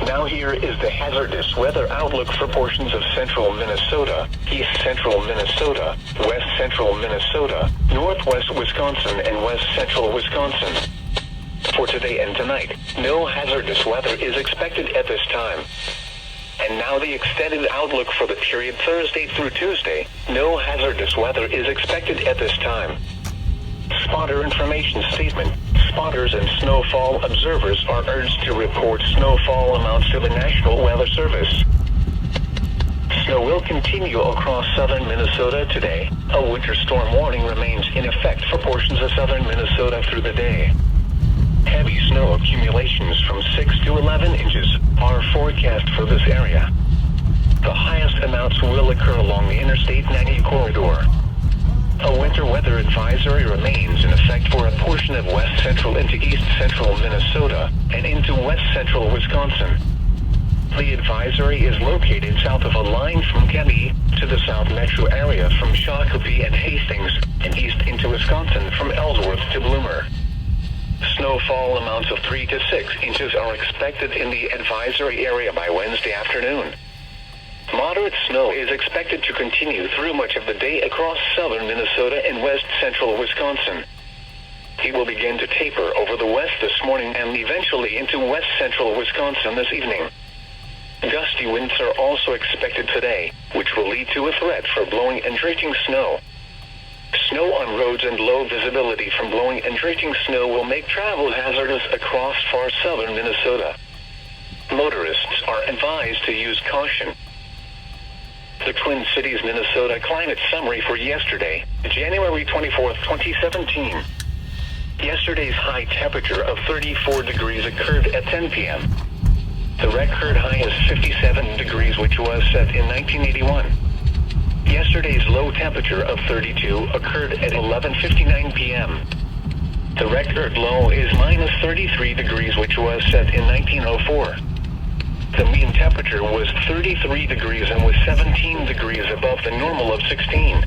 Now here is the hazardous weather outlook for portions of central Minnesota, east central Minnesota, west central Minnesota, northwest Wisconsin, and west central Wisconsin. For today and tonight, no hazardous weather is expected at this time. And now the extended outlook for the period Thursday through Tuesday. No hazardous weather is expected at this time. Spotter information statement. Spotters and snowfall observers are urged to report snowfall amounts to the National Weather Service. Snow will continue across southern Minnesota today. A winter storm warning remains in effect for portions of southern Minnesota through the day. Heavy snow accumulations from 6 to 11 inches are forecast for this area. The highest amounts will occur along the Interstate 90 corridor. A winter weather advisory remains in effect for a portion of west central into east central Minnesota and into west central Wisconsin. The advisory is located south of a line from Kenosha to the south metro area from Shakopee and Hastings, and east into Wisconsin from Ellsworth to Bloomer. Snowfall amounts of 3 to 6 inches are expected in the advisory area by Wednesday afternoon. Moderate snow is expected to continue through much of the day across southern Minnesota and west central Wisconsin. It will begin to taper over the west this morning and eventually into west central Wisconsin this evening. Gusty winds are also expected today, which will lead to a threat for blowing and drifting snow. Snow on roads and low visibility from blowing and drifting snow will make travel hazardous across far southern Minnesota. Motorists are advised to use caution. The Twin Cities Minnesota climate summary for yesterday, January 24, 2017. Yesterday's high temperature of 34 degrees occurred at 10 p.m. The record high is 57 degrees, which was set in 1981. Yesterday's low temperature of 32 occurred at 11:59 p.m. The record low is minus 33 degrees, which was set in 1904. The mean temperature was 33 degrees and was 17 degrees above the normal of 16.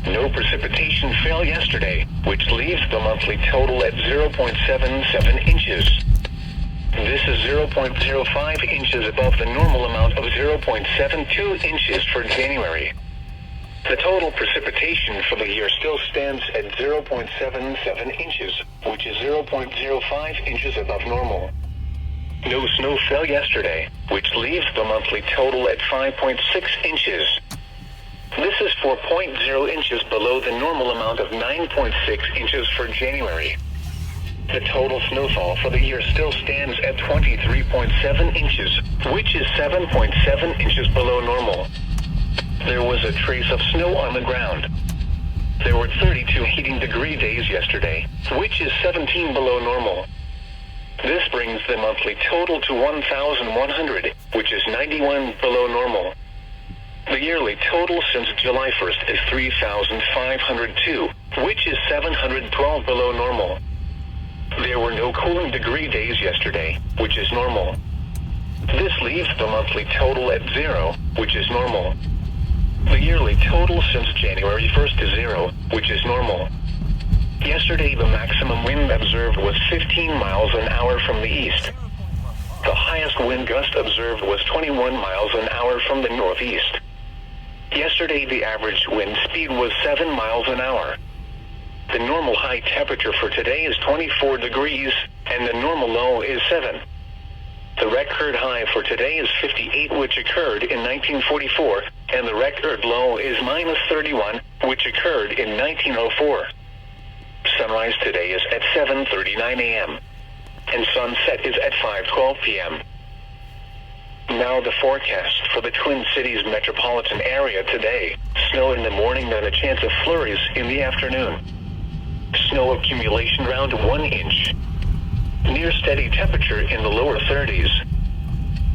No precipitation fell yesterday, which leaves the monthly total at 0.77 inches. This is 0.05 inches above the normal amount of 0.72 inches for January. The total precipitation for the year still stands at 0.77 inches, which is 0.05 inches above normal. No snow fell yesterday, which leaves the monthly total at 5.6 inches. This is 4.0 inches below the normal amount of 9.6 inches for January. The total snowfall for the year still stands at 23.7 inches, which is 7.7 inches below normal. There was a trace of snow on the ground. There were 32 heating degree days yesterday, which is 17 below normal. This brings the monthly total to 1,100, which is 91 below normal. The yearly total since July 1st is 3,502, which is 712 below normal. There were no cooling degree days yesterday, which is normal. This leaves the monthly total at 0, which is normal. The yearly total since January 1st is 0, which is normal. Yesterday the maximum wind observed was 15 miles an hour from the east. The highest wind gust observed was 21 miles an hour from the northeast. Yesterday the average wind speed was 7 miles an hour. The normal high temperature for today is 24 degrees, and the normal low is 7. The record high for today is 58, which occurred in 1944, and the record low is minus 31, which occurred in 1904. Sunrise today is at 7:39 a.m., and sunset is at 5:12 p.m. Now the forecast for the Twin Cities metropolitan area today. Snow in the morning, then a chance of flurries in the afternoon. Snow accumulation around 1 inch. Near steady temperature in the lower 30s.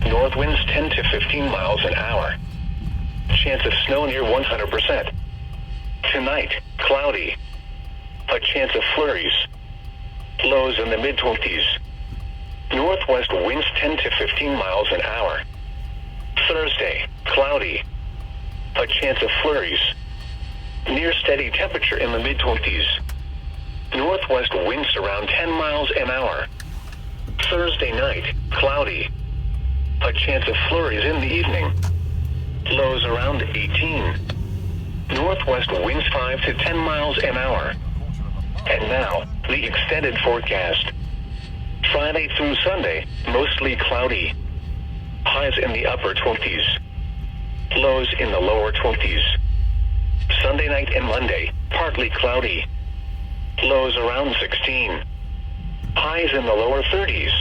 North winds 10 to 15 miles an hour. Chance of snow near 100%. Tonight, cloudy. A chance of flurries. Lows in the mid-20s. Northwest winds 10 to 15 miles an hour. Thursday, cloudy. A chance of flurries. Near steady temperature in the mid-20s. Northwest winds around 10 miles an hour. Thursday night, cloudy. A chance of flurries in the evening. Lows around 18. Northwest winds 5 to 10 miles an hour. And now, the extended forecast. Friday through Sunday, mostly cloudy. Highs in the upper 20s. Lows in the lower 20s. Sunday night and Monday, partly cloudy. Lows around 16. Highs in the lower 30s.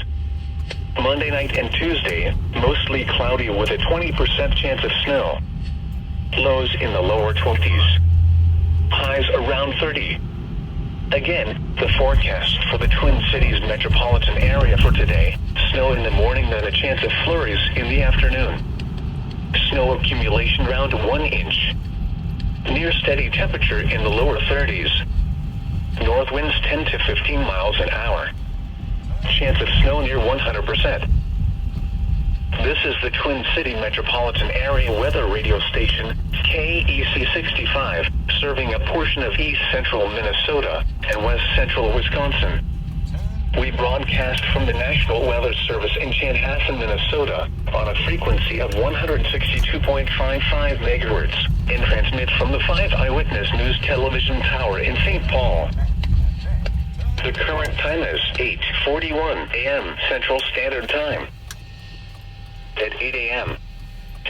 Monday night and Tuesday, mostly cloudy with a 20% chance of snow. Lows in the lower 20s. Highs around 30. Again, the forecast for the Twin Cities metropolitan area for today: snow in the morning, then a chance of flurries in the afternoon. Snow accumulation around 1 inch. Near steady temperature in the lower 30s. North winds 10 to 15 miles an hour. Chance of snow near 100%. This is the Twin City metropolitan area weather radio station, KEC65, serving a portion of east central Minnesota and west central Wisconsin. We broadcast from the National Weather Service in Chanhassen, Minnesota, on a frequency of 162.55 megahertz, and transmit from the 5 Eyewitness News television tower in St. Paul. The current time is 8:41 a.m. Central Standard Time. At 8 a.m.,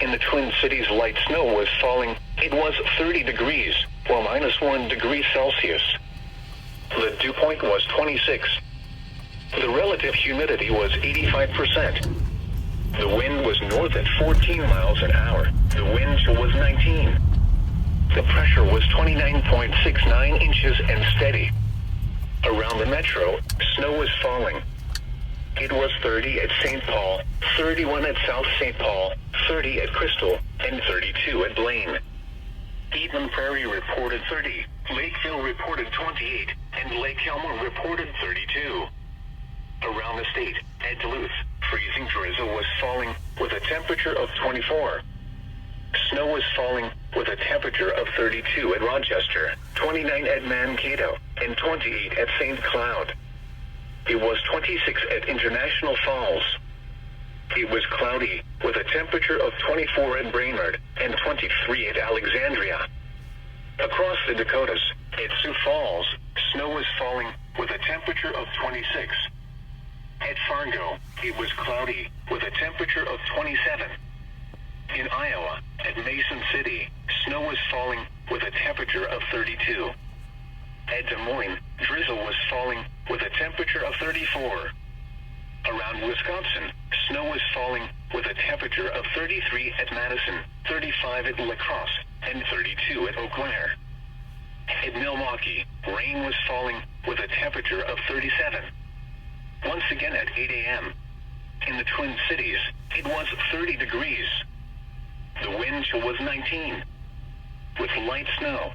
in the Twin Cities, light snow was falling. It was 30 degrees, or -1 degree Celsius. The dew point was 26. The relative humidity was 85%. The wind was north at 14 miles an hour. The wind chill was 19. The pressure was 29.69 inches and steady. Around the metro, snow was falling. It was 30 at St. Paul, 31 at South St. Paul, 30 at Crystal, and 32 at Blaine. Eden Prairie reported 30, Lakeville reported 28, and Lake Elmo reported 32. Around the state, at Duluth, freezing drizzle was falling with a temperature of 24. Snow was falling with a temperature of 32 at Rochester, 29 at Mankato, and 28 at St. Cloud. It was 26 at International Falls. It was cloudy with a temperature of 24 at Brainerd and 23 at Alexandria. Across the Dakotas, at Sioux Falls, snow was falling with a temperature of 26. At Fargo, it was cloudy with a temperature of 27. In Iowa, at Mason City, snow was falling with a temperature of 32. At Des Moines, drizzle was falling with a temperature of 34. Around Wisconsin, snow was falling with a temperature of 33 at Madison, 35 at La Crosse, and 32 at Eau Claire. At Milwaukee, rain was falling with a temperature of 37. Once again at 8 a.m. in the Twin Cities, it was 30 degrees. The wind chill was 19. With light snow,